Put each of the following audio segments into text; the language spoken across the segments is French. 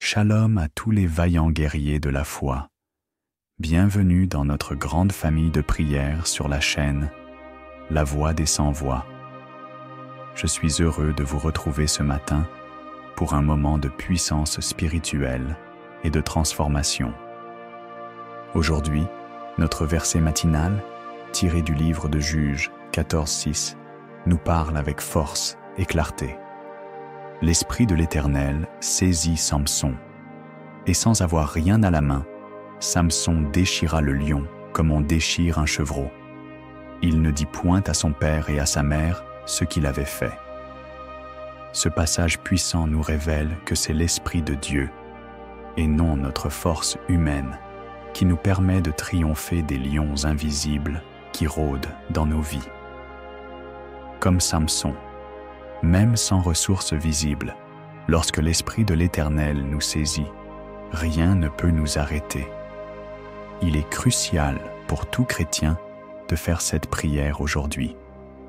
Shalom à tous les vaillants guerriers de la foi. Bienvenue dans notre grande famille de prières sur la chaîne La Voix des Sans-Voix. Je suis heureux de vous retrouver ce matin pour un moment de puissance spirituelle et de transformation. Aujourd'hui, notre verset matinal, tiré du livre de Juges 14:6, nous parle avec force et clarté. L'Esprit de l'Éternel saisit Samson, et sans avoir rien à la main, Samson déchira le lion comme on déchire un chevreau. Il ne dit point à son père et à sa mère ce qu'il avait fait. Ce passage puissant nous révèle que c'est l'Esprit de Dieu, et non notre force humaine, qui nous permet de triompher des lions invisibles qui rôdent dans nos vies. Comme Samson, même sans ressources visibles, lorsque l'Esprit de l'Éternel nous saisit, rien ne peut nous arrêter. Il est crucial pour tout chrétien de faire cette prière aujourd'hui,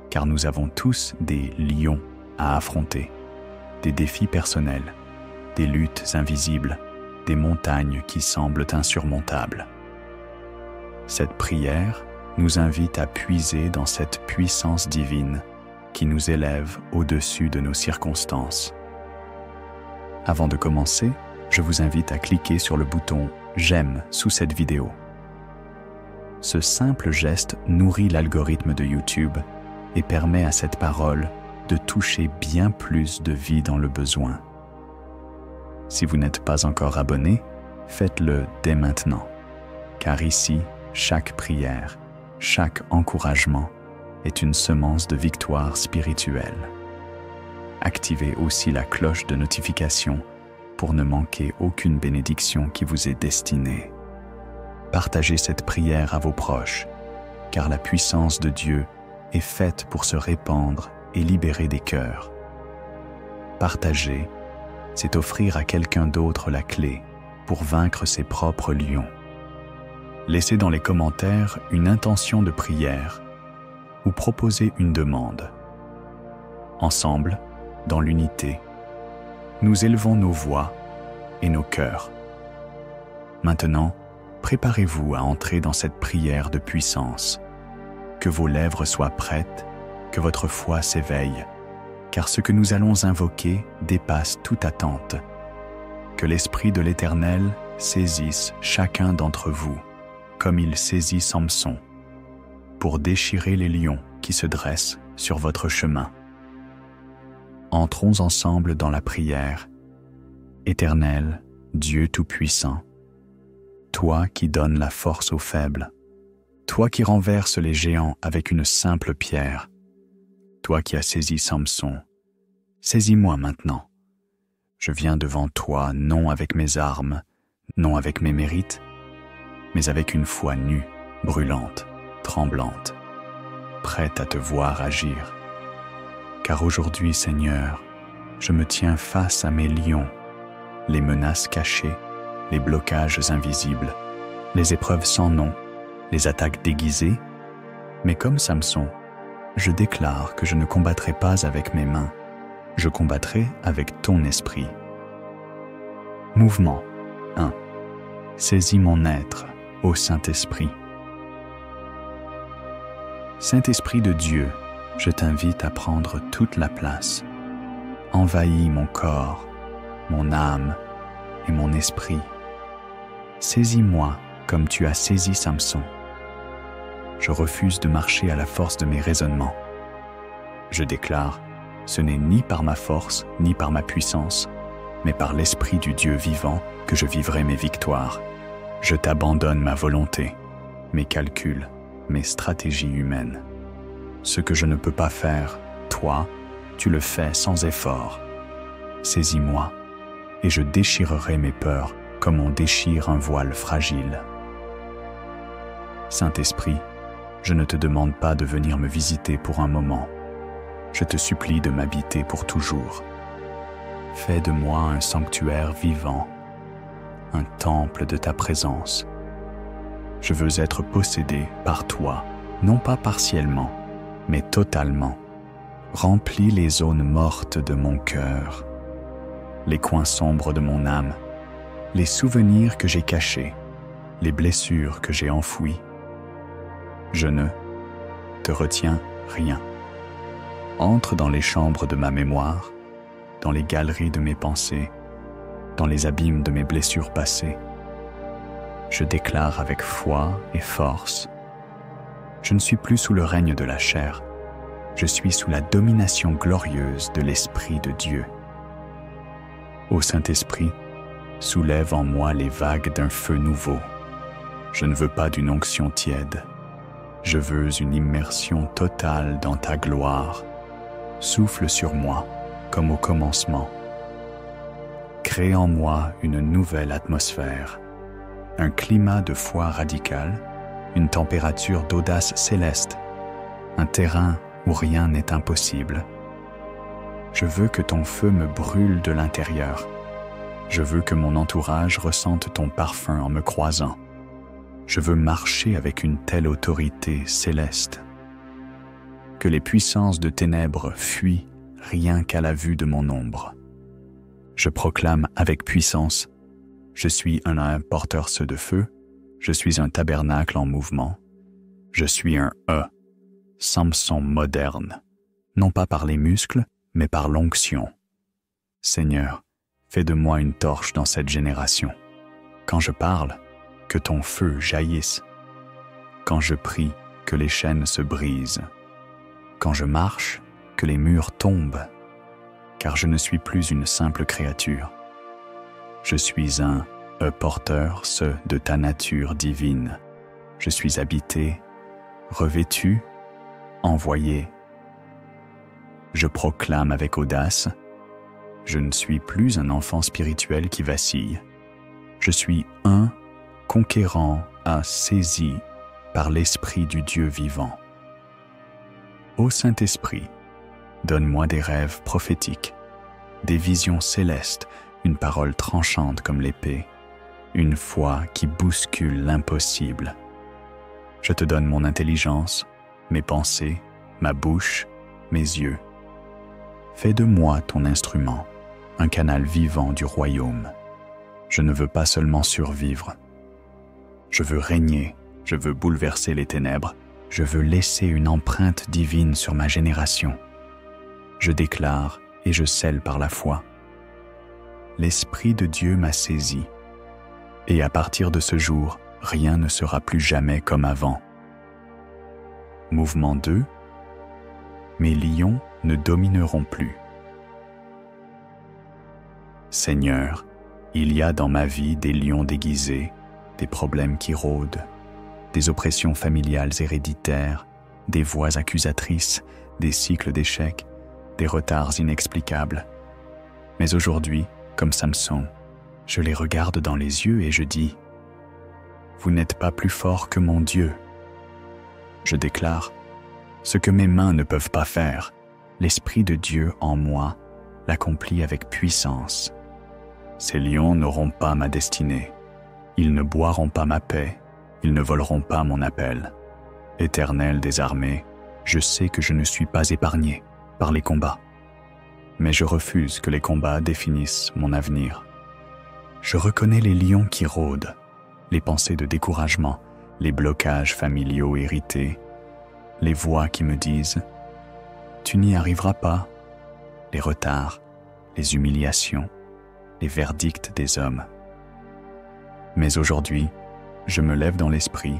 car nous avons tous des lions à affronter, des défis personnels, des luttes invisibles, des montagnes qui semblent insurmontables. Cette prière nous invite à puiser dans cette puissance divine qui nous élève au-dessus de nos circonstances. Avant de commencer, je vous invite à cliquer sur le bouton « J'aime » sous cette vidéo. Ce simple geste nourrit l'algorithme de YouTube et permet à cette parole de toucher bien plus de vies dans le besoin. Si vous n'êtes pas encore abonné, faites-le dès maintenant, car ici, chaque prière, chaque encouragement est une semence de victoire spirituelle. Activez aussi la cloche de notification pour ne manquer aucune bénédiction qui vous est destinée. Partagez cette prière à vos proches, car la puissance de Dieu est faite pour se répandre et libérer des cœurs. Partager, c'est offrir à quelqu'un d'autre la clé pour vaincre ses propres lions. Laissez dans les commentaires une intention de prière ou proposez une demande. Ensemble, dans l'unité, nous élevons nos voix et nos cœurs. Maintenant, préparez-vous à entrer dans cette prière de puissance. Que vos lèvres soient prêtes, que votre foi s'éveille, car ce que nous allons invoquer dépasse toute attente. Que l'Esprit de l'Éternel saisisse chacun d'entre vous, comme il saisit Samson, pour déchirer les lions qui se dressent sur votre chemin. Entrons ensemble dans la prière. Éternel, Dieu Tout-Puissant, toi qui donnes la force aux faibles, toi qui renverses les géants avec une simple pierre, toi qui as saisi Samson, saisis-moi maintenant. Je viens devant toi non avec mes armes, non avec mes mérites, mais avec une foi nue, brûlante, tremblante, prête à te voir agir. Car aujourd'hui, Seigneur, je me tiens face à mes lions, les menaces cachées, les blocages invisibles, les épreuves sans nom, les attaques déguisées, mais comme Samson, je déclare que je ne combattrai pas avec mes mains, je combattrai avec ton esprit. Mouvement 1. Saisis mon être, ô Saint-Esprit. Saint-Esprit de Dieu, je t'invite à prendre toute la place. Envahis mon corps, mon âme et mon esprit. Saisis-moi comme tu as saisi Samson. Je refuse de marcher à la force de mes raisonnements. Je déclare, ce n'est ni par ma force ni par ma puissance, mais par l'Esprit du Dieu vivant que je vivrai mes victoires. Je t'abandonne ma volonté, mes calculs, mes stratégies humaines. Ce que je ne peux pas faire, toi, tu le fais sans effort. Saisis-moi, et je déchirerai mes peurs comme on déchire un voile fragile. Saint-Esprit, je ne te demande pas de venir me visiter pour un moment. Je te supplie de m'habiter pour toujours. Fais de moi un sanctuaire vivant, un temple de ta présence. Je veux être possédé par toi, non pas partiellement, mais totalement. Remplis les zones mortes de mon cœur, les coins sombres de mon âme, les souvenirs que j'ai cachés, les blessures que j'ai enfouies. Je ne te retiens rien. Entre dans les chambres de ma mémoire, dans les galeries de mes pensées, dans les abîmes de mes blessures passées. Je déclare avec foi et force: je ne suis plus sous le règne de la chair, je suis sous la domination glorieuse de l'Esprit de Dieu. Ô Saint-Esprit, soulève en moi les vagues d'un feu nouveau. Je ne veux pas d'une onction tiède, je veux une immersion totale dans ta gloire. Souffle sur moi comme au commencement. Crée en moi une nouvelle atmosphère, un climat de foi radicale, une température d'audace céleste, un terrain où rien n'est impossible. Je veux que ton feu me brûle de l'intérieur. Je veux que mon entourage ressente ton parfum en me croisant. Je veux marcher avec une telle autorité céleste que les puissances de ténèbres fuient rien qu'à la vue de mon ombre. Je proclame avec puissance: je suis un porteur de feu, je suis un tabernacle en mouvement, je suis un Samson moderne, non pas par les muscles, mais par l'onction. Seigneur, fais de moi une torche dans cette génération. Quand je parle, que ton feu jaillisse. Quand je prie, que les chaînes se brisent. Quand je marche, que les murs tombent, car je ne suis plus une simple créature. Je suis un porteur de ta nature divine. Je suis habité, revêtu, envoyé. Je proclame avec audace: je ne suis plus un enfant spirituel qui vacille. Je suis un conquérant saisi par l'Esprit du Dieu vivant. Ô Saint-Esprit, donne-moi des rêves prophétiques, des visions célestes, une parole tranchante comme l'épée, une foi qui bouscule l'impossible. Je te donne mon intelligence, mes pensées, ma bouche, mes yeux. Fais de moi ton instrument, un canal vivant du royaume. Je ne veux pas seulement survivre. Je veux régner, je veux bouleverser les ténèbres, je veux laisser une empreinte divine sur ma génération. Je déclare et je scelle par la foi: l'Esprit de Dieu m'a saisi, et à partir de ce jour, rien ne sera plus jamais comme avant. Mouvement 2. Mes lions ne domineront plus. Seigneur, il y a dans ma vie des lions déguisés, des problèmes qui rôdent, des oppressions familiales héréditaires, des voix accusatrices, des cycles d'échecs, des retards inexplicables. Mais aujourd'hui, comme Samson, je les regarde dans les yeux et je dis: vous n'êtes pas plus fort que mon Dieu. Je déclare: ce que mes mains ne peuvent pas faire, l'Esprit de Dieu en moi l'accomplit avec puissance. Ces lions n'auront pas ma destinée, ils ne boiront pas ma paix, ils ne voleront pas mon appel. Éternel des armées, je sais que je ne suis pas épargné par les combats, mais je refuse que les combats définissent mon avenir. Je reconnais les lions qui rôdent, les pensées de découragement, les blocages familiaux hérités, les voix qui me disent « tu n'y arriveras pas », les retards, les humiliations, les verdicts des hommes. Mais aujourd'hui, je me lève dans l'esprit,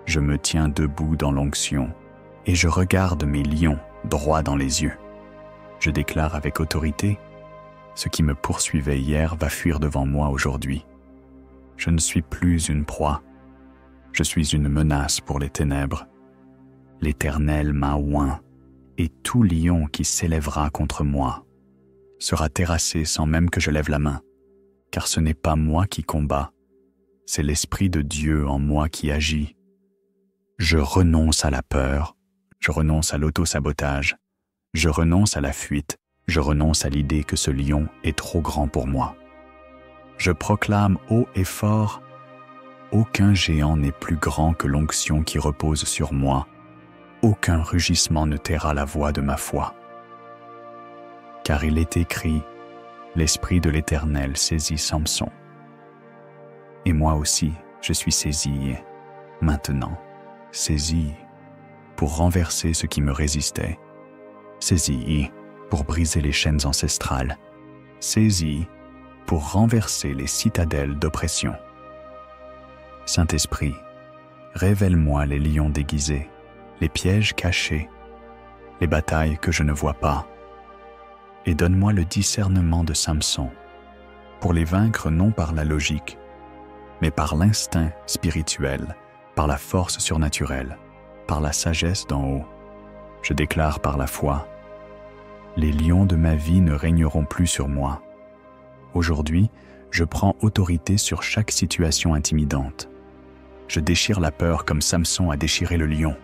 je me tiens debout dans l'onction, et je regarde mes lions droit dans les yeux. Je déclare avec autorité: ce qui me poursuivait hier va fuir devant moi aujourd'hui. Je ne suis plus une proie, je suis une menace pour les ténèbres. L'Éternel m'a oint, et tout lion qui s'élèvera contre moi sera terrassé sans même que je lève la main, car ce n'est pas moi qui combats, c'est l'Esprit de Dieu en moi qui agit. Je renonce à la peur, je renonce à l'auto-sabotage, je renonce à la fuite, je renonce à l'idée que ce lion est trop grand pour moi. Je proclame haut et fort: aucun géant n'est plus grand que l'onction qui repose sur moi, aucun rugissement ne taira la voix de ma foi. Car il est écrit: l'Esprit de l'Éternel saisit Samson. Et moi aussi, je suis saisi, maintenant, saisi pour renverser ce qui me résistait, saisi pour briser les chaînes ancestrales, saisi pour renverser les citadelles d'oppression. Saint-Esprit, révèle-moi les lions déguisés, les pièges cachés, les batailles que je ne vois pas, et donne-moi le discernement de Samson, pour les vaincre non par la logique, mais par l'instinct spirituel, par la force surnaturelle, par la sagesse d'en haut. Je déclare par la foi, les lions de ma vie ne régneront plus sur moi. Aujourd'hui, je prends autorité sur chaque situation intimidante. Je déchire la peur comme Samson a déchiré le lion.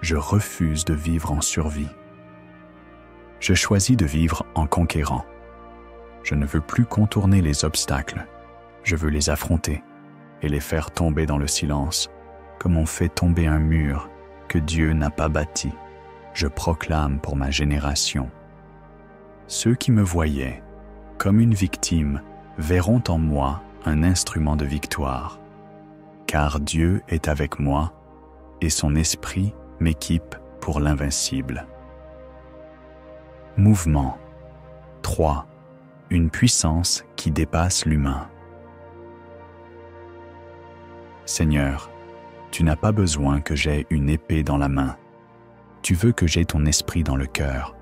Je refuse de vivre en survie. Je choisis de vivre en conquérant. Je ne veux plus contourner les obstacles. Je veux les affronter et les faire tomber dans le silence, comme on fait tomber un mur que Dieu n'a pas bâti. Je proclame pour ma génération. Ceux qui me voyaient comme une victime verront en moi un instrument de victoire, car Dieu est avec moi et son esprit m'équipe pour l'invincible. Mouvement 3. Une puissance qui dépasse l'humain. Seigneur, tu n'as pas besoin que j'aie une épée dans la main. Tu veux que j'aie ton esprit dans le cœur,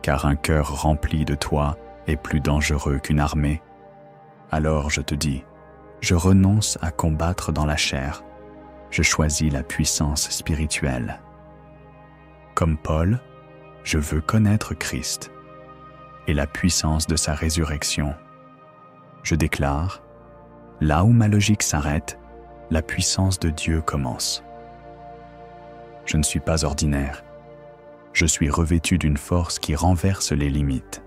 car un cœur rempli de toi est plus dangereux qu'une armée. Alors je te dis, je renonce à combattre dans la chair. Je choisis la puissance spirituelle. Comme Paul, je veux connaître Christ et la puissance de sa résurrection. Je déclare, là où ma logique s'arrête, la puissance de Dieu commence. Je ne suis pas ordinaire. Je suis revêtu d'une force qui renverse les limites.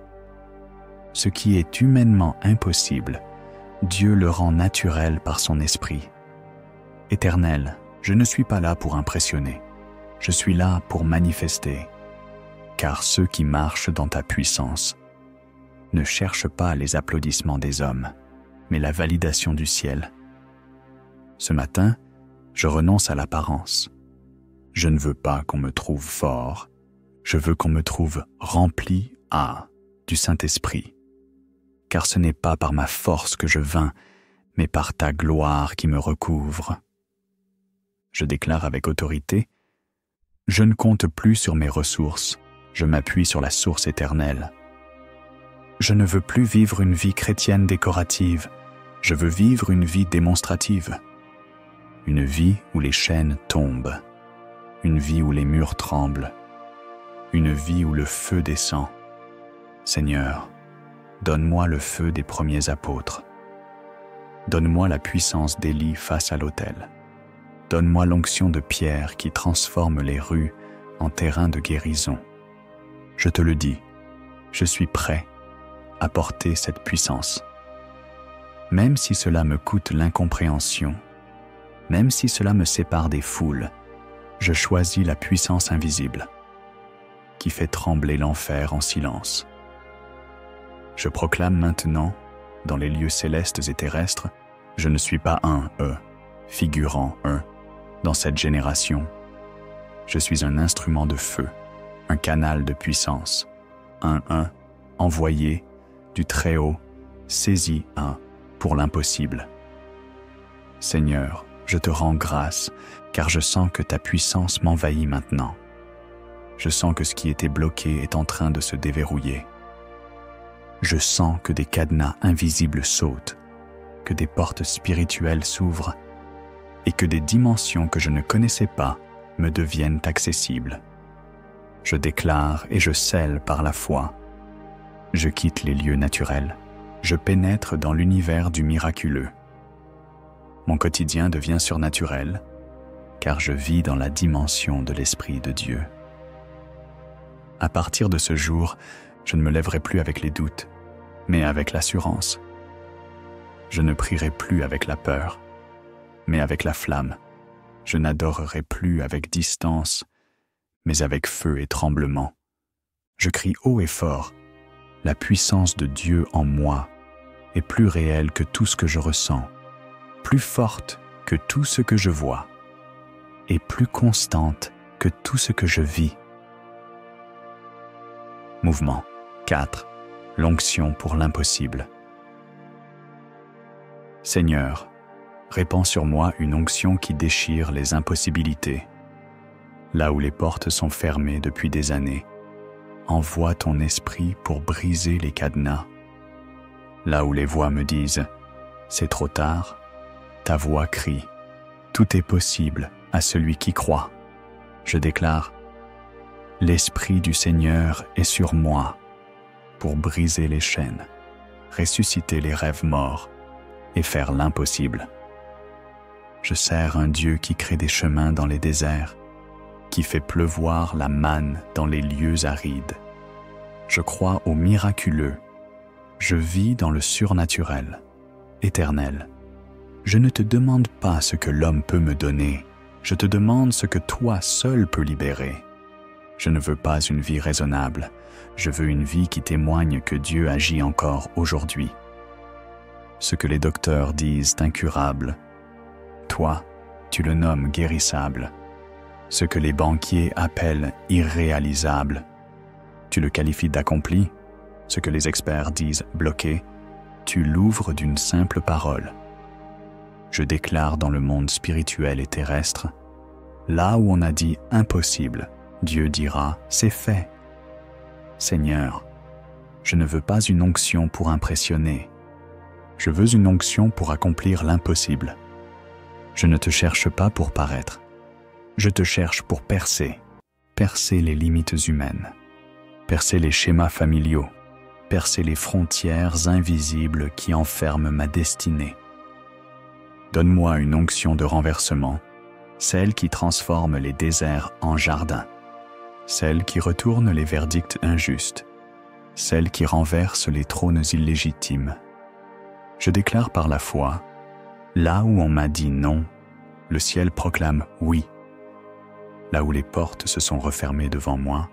Ce qui est humainement impossible, Dieu le rend naturel par son esprit. Éternel, je ne suis pas là pour impressionner. Je suis là pour manifester. Car ceux qui marchent dans ta puissance ne cherchent pas les applaudissements des hommes, mais la validation du ciel. Ce matin, je renonce à l'apparence. Je ne veux pas qu'on me trouve fort. Je veux qu'on me trouve rempli du Saint-Esprit. Car ce n'est pas par ma force que je vins, mais par ta gloire qui me recouvre. Je déclare avec autorité, je ne compte plus sur mes ressources, je m'appuie sur la source éternelle. Je ne veux plus vivre une vie chrétienne décorative, je veux vivre une vie démonstrative. Une vie où les chaînes tombent, une vie où les murs tremblent, une vie où le feu descend. Seigneur, donne-moi le feu des premiers apôtres. Donne-moi la puissance d'Élie face à l'autel. Donne-moi l'onction de Pierre qui transforme les rues en terrain de guérison. Je te le dis, je suis prêt à porter cette puissance. Même si cela me coûte l'incompréhension, même si cela me sépare des foules, je choisis la puissance invisible qui fait trembler l'enfer en silence. Je proclame maintenant, dans les lieux célestes et terrestres, je ne suis pas figurant dans cette génération. Je suis un instrument de feu, un canal de puissance, envoyé du Très-Haut, saisi pour l'impossible. Seigneur, je te rends grâce, car je sens que ta puissance m'envahit maintenant. Je sens que ce qui était bloqué est en train de se déverrouiller. Je sens que des cadenas invisibles sautent, que des portes spirituelles s'ouvrent et que des dimensions que je ne connaissais pas me deviennent accessibles. Je déclare et je scelle par la foi. Je quitte les lieux naturels, je pénètre dans l'univers du miraculeux. Mon quotidien devient surnaturel, car je vis dans la dimension de l'Esprit de Dieu. À partir de ce jour, je ne me lèverai plus avec les doutes, mais avec l'assurance. Je ne prierai plus avec la peur, mais avec la flamme. Je n'adorerai plus avec distance, mais avec feu et tremblement. Je crie haut et fort, la puissance de Dieu en moi est plus réelle que tout ce que je ressens. plus forte que tout ce que je vois et plus constante que tout ce que je vis. Mouvement 4. L'onction pour l'impossible. Seigneur, répands sur moi une onction qui déchire les impossibilités. Là où les portes sont fermées depuis des années, envoie ton esprit pour briser les cadenas. Là où les voix me disent « c'est trop tard », ta voix crie « tout est possible à celui qui croit ». Je déclare « l'Esprit du Seigneur est sur moi pour briser les chaînes, ressusciter les rêves morts et faire l'impossible. Je sers un Dieu qui crée des chemins dans les déserts, qui fait pleuvoir la manne dans les lieux arides. Je crois au miraculeux. Je vis dans le surnaturel, éternel. Je ne te demande pas ce que l'homme peut me donner, je te demande ce que toi seul peux libérer. Je ne veux pas une vie raisonnable, je veux une vie qui témoigne que Dieu agit encore aujourd'hui. Ce que les docteurs disent incurable, toi, tu le nommes guérissable. Ce que les banquiers appellent irréalisable, tu le qualifies d'accompli. Ce que les experts disent bloqué, tu l'ouvres d'une simple parole. Je déclare dans le monde spirituel et terrestre, là où on a dit impossible, Dieu dira c'est fait. Seigneur, je ne veux pas une onction pour impressionner, je veux une onction pour accomplir l'impossible. Je ne te cherche pas pour paraître, je te cherche pour percer les limites humaines, percer les schémas familiaux, percer les frontières invisibles qui enferment ma destinée. Donne-moi une onction de renversement, celle qui transforme les déserts en jardins, celle qui retourne les verdicts injustes, celle qui renverse les trônes illégitimes. Je déclare par la foi, là où on m'a dit non, le ciel proclame oui. Là où les portes se sont refermées devant moi,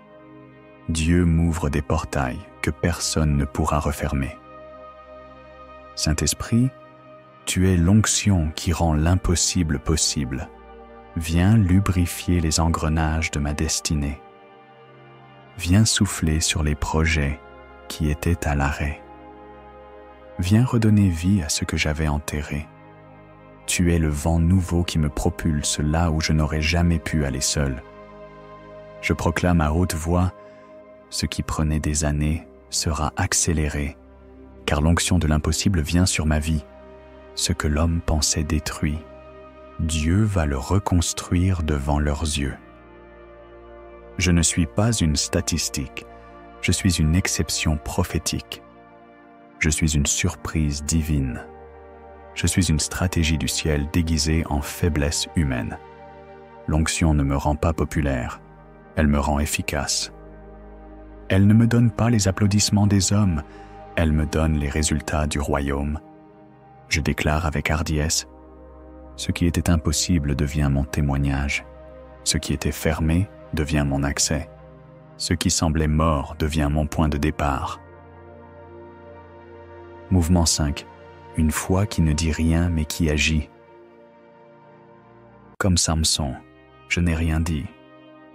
Dieu m'ouvre des portails que personne ne pourra refermer. Saint-Esprit, tu es l'onction qui rend l'impossible possible. Viens lubrifier les engrenages de ma destinée. Viens souffler sur les projets qui étaient à l'arrêt. Viens redonner vie à ce que j'avais enterré. Tu es le vent nouveau qui me propulse là où je n'aurais jamais pu aller seul. Je proclame à haute voix, ce qui prenait des années sera accéléré, car l'onction de l'impossible vient sur ma vie. Ce que l'homme pensait détruit, Dieu va le reconstruire devant leurs yeux. Je ne suis pas une statistique, je suis une exception prophétique. Je suis une surprise divine. Je suis une stratégie du ciel déguisée en faiblesse humaine. L'onction ne me rend pas populaire, elle me rend efficace. Elle ne me donne pas les applaudissements des hommes, elle me donne les résultats du royaume. Je déclare avec hardiesse, ce qui était impossible devient mon témoignage, ce qui était fermé devient mon accès, ce qui semblait mort devient mon point de départ. Mouvement 5. Une foi qui ne dit rien mais qui agit. Comme Samson, je n'ai rien dit,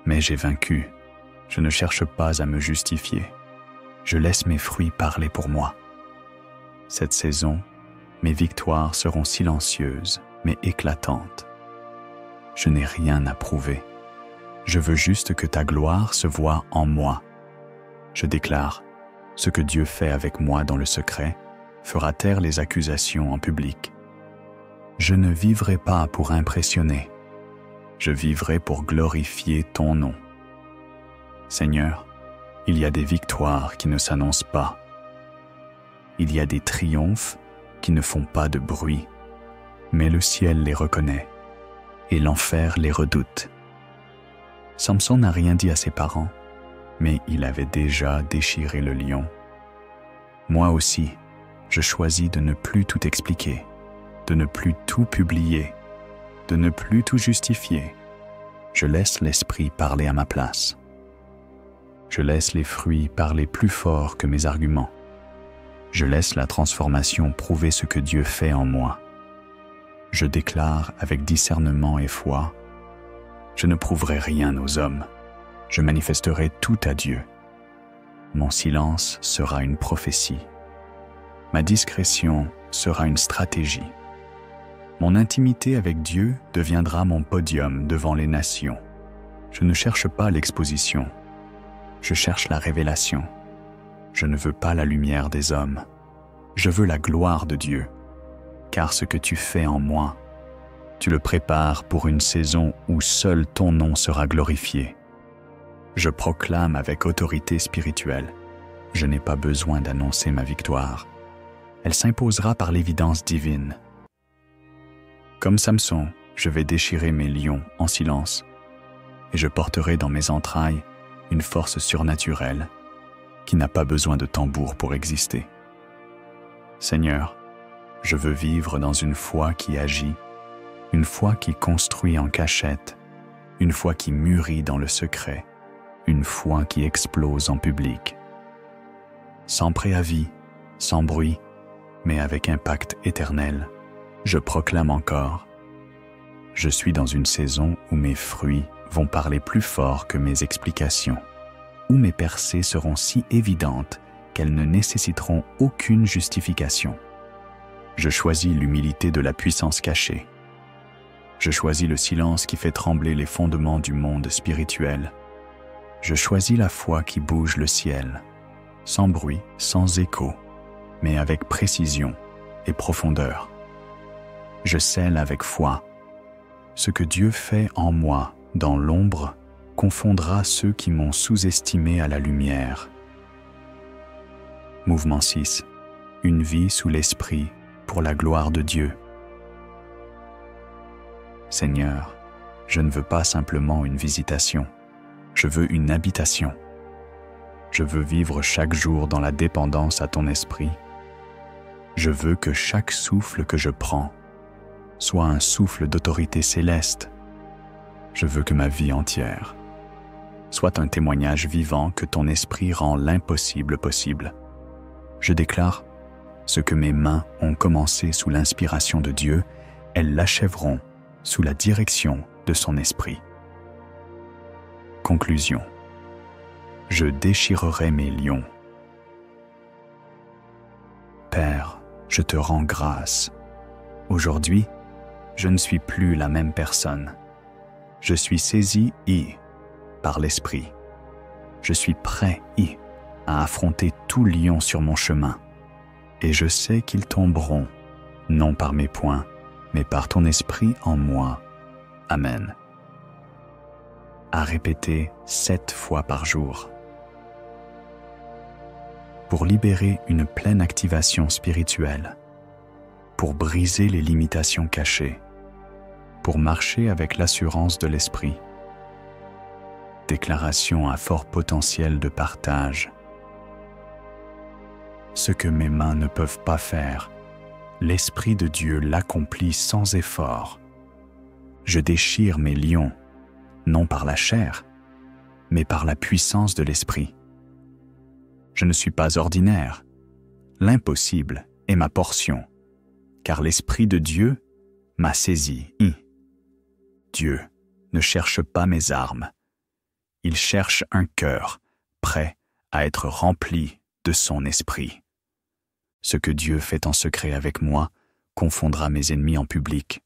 mais j'ai vaincu. Je ne cherche pas à me justifier. Je laisse mes fruits parler pour moi. Cette saison, mes victoires seront silencieuses mais éclatantes. Je n'ai rien à prouver. Je veux juste que ta gloire se voie en moi. Je déclare, ce que Dieu fait avec moi dans le secret fera taire les accusations en public. Je ne vivrai pas pour impressionner. Je vivrai pour glorifier ton nom. Seigneur, il y a des victoires qui ne s'annoncent pas. Il y a des triomphes qui ne font pas de bruit, mais le ciel les reconnaît et l'enfer les redoute. Samson n'a rien dit à ses parents, mais il avait déjà déchiré le lion. Moi aussi, je choisis de ne plus tout expliquer, de ne plus tout publier, de ne plus tout justifier. Je laisse l'esprit parler à ma place. Je laisse les fruits parler plus fort que mes arguments. Je laisse la transformation prouver ce que Dieu fait en moi. Je déclare avec discernement et foi, je ne prouverai rien aux hommes, je manifesterai tout à Dieu. Mon silence sera une prophétie. Ma discrétion sera une stratégie. Mon intimité avec Dieu deviendra mon podium devant les nations. Je ne cherche pas l'exposition, je cherche la révélation. Je ne veux pas la lumière des hommes, je veux la gloire de Dieu. Car ce que tu fais en moi, tu le prépares pour une saison où seul ton nom sera glorifié. Je proclame avec autorité spirituelle, je n'ai pas besoin d'annoncer ma victoire. Elle s'imposera par l'évidence divine. Comme Samson, je vais déchirer mes lions en silence, et je porterai dans mes entrailles une force surnaturelle qui n'a pas besoin de tambour pour exister. Seigneur, je veux vivre dans une foi qui agit, une foi qui construit en cachette, une foi qui mûrit dans le secret, une foi qui explose en public. Sans préavis, sans bruit, mais avec impact éternel, je proclame encore. Je suis dans une saison où mes fruits vont parler plus fort que mes explications, où mes percées seront si évidentes qu'elles ne nécessiteront aucune justification. Je choisis l'humilité de la puissance cachée. Je choisis le silence qui fait trembler les fondements du monde spirituel. Je choisis la foi qui bouge le ciel, sans bruit, sans écho, mais avec précision et profondeur. Je scelle avec foi. Ce que Dieu fait en moi, dans l'ombre, confondra ceux qui m'ont sous-estimé à la lumière. Mouvement 6. Une vie sous l'esprit pour la gloire de Dieu. Seigneur, je ne veux pas simplement une visitation, je veux une habitation. Je veux vivre chaque jour dans la dépendance à ton esprit. Je veux que chaque souffle que je prends soit un souffle d'autorité céleste. Je veux que ma vie entière soit un témoignage vivant que ton esprit rend l'impossible possible. Je déclare, ce que mes mains ont commencé sous l'inspiration de Dieu, elles l'achèveront sous la direction de son esprit. Conclusion. Je déchirerai mes lions. Père, je te rends grâce. Aujourd'hui, je ne suis plus la même personne. Je suis saisi par l'Esprit. Je suis prêt à affronter tout lion sur mon chemin. Et je sais qu'ils tomberont, non par mes poings, mais par ton esprit en moi. Amen. À répéter 7 fois par jour. Pour libérer une pleine activation spirituelle, pour briser les limitations cachées, pour marcher avec l'assurance de l'esprit. Déclaration à fort potentiel de partage. Ce que mes mains ne peuvent pas faire, l'Esprit de Dieu l'accomplit sans effort. Je déchire mes lions, non par la chair, mais par la puissance de l'Esprit. Je ne suis pas ordinaire. L'impossible est ma portion, car l'Esprit de Dieu m'a saisi. Dieu ne cherche pas mes armes. Il cherche un cœur prêt à être rempli de son esprit. Ce que Dieu fait en secret avec moi confondra mes ennemis en public.